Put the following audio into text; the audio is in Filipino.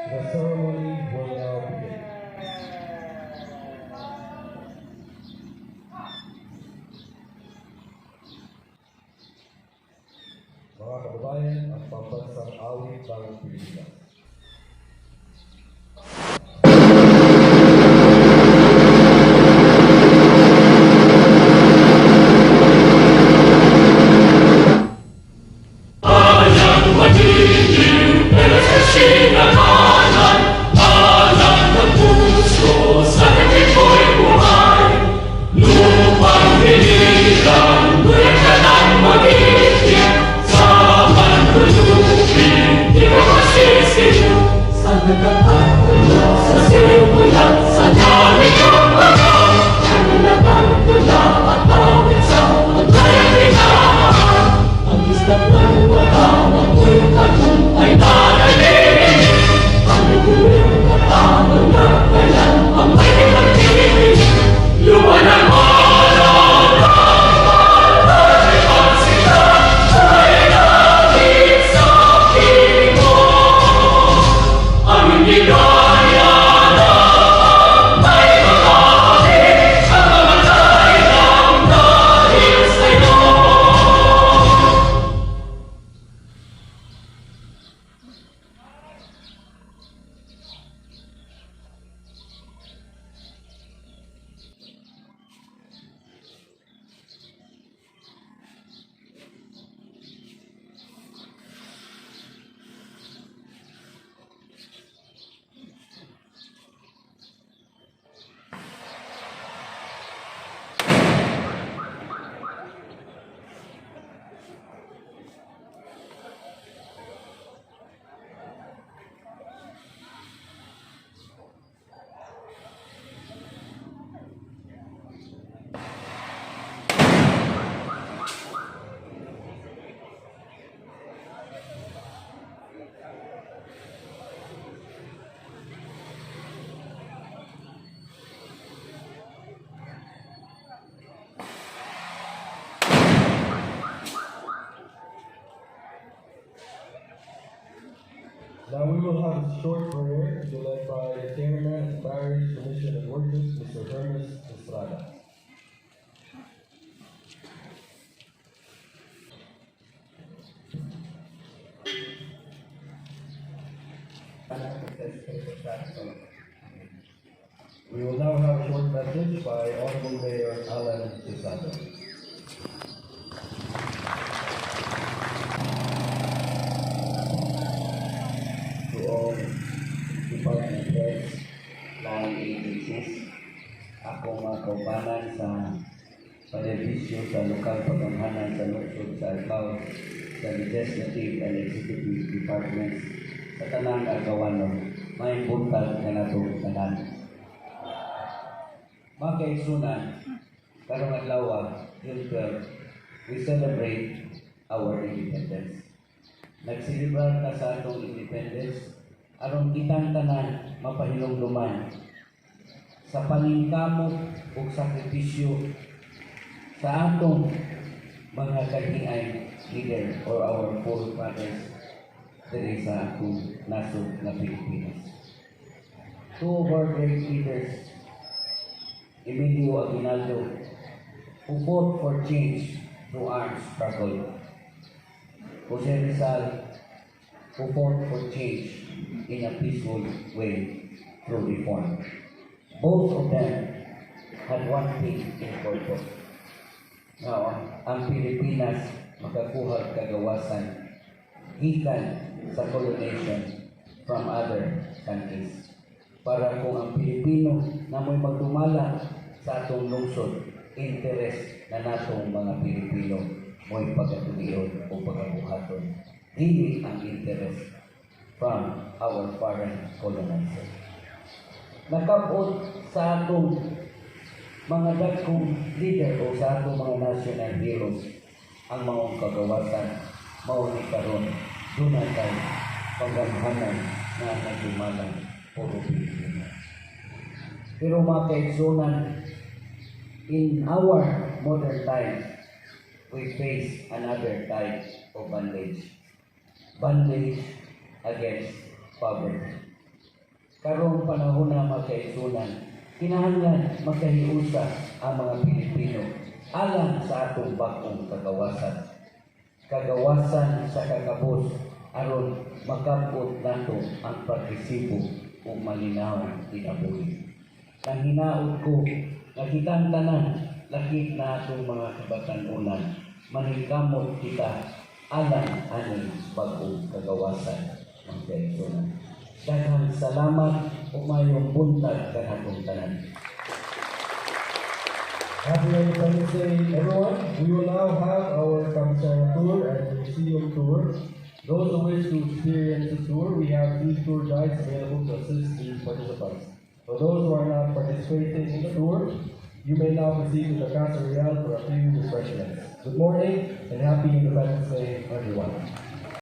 The ceremony will now begin. Mga kababayan, ang pambansang awit ng Pilipinas. Now we will have a short prayer led by the chairman of Parish Commission and Worship, Mr. Hermes Estrada. We will now have a short message by Honorable Mayor Alan Susano. To all department heads ng agencies, ako mga kaubanan sa panerbisyo sa lokal paganghanan sa lungsod sa Albao, sa legislative and executive departments, sa tanang agawanon, may buntag na natong tanan. Mga kaigsunan, karong adlaw, June 12, we celebrate our independence. Nagsilibrar ka sa atong independence, aron kitang tanan mapahilom-luman sa paningkamot o sakripisyo sa atong mga kahiay leader or our forefathers diri sa atong nasod na Pilipinas. Two of our great leaders, Emilio Aguinaldo, who fought for change through armed struggle. Jose Rizal, who fought for change in a peaceful way through reform. Both of them had one thing in common. Now, ang Pilipinas makakuha kagawasan gikan sa colonization from other countries. Para kung ang Pilipino na mo'y magdumala sa atong lungsod, interes na natong mga Pilipino mo'y pagkatuliyon o pagkabuhaton. Dili ang interest from our foreign colonizer. Nakapot sa atong mga dakong leader o sa atong mga national heroes ang mga kagawasan mauni karon dunay kay paggamhanan na nagdumalang puro Pilipino. Pero mga kaigsunan, in our modern times, we face another type of bondage. Bondage against poverty. karong panahon na magkaisunan, kinahanglan magkahiusa ang mga Pilipino alang sa atong bagong kagawasan. Kagawasan sa kakabos aron makabot nato ang pagresibo o malinawang kinabuhi. Nang hinaot ko, nakitang tanan, lakit na atong mga kabatanunan, maningkamot kita alang aning bagong kagawasan ng kaigsunan. Daghang salamat o mayong buntag kanatong tanan. Happy Independence Day, everyone. We will now have our Kamsara tour and museum tour. Those who wish to experience the tour, we have 3 tour guides available to assist the participants. For those who are not participating in the tour, you may now proceed to the Casa Real for a few refreshments. Good morning and happy Independence Day, everyone.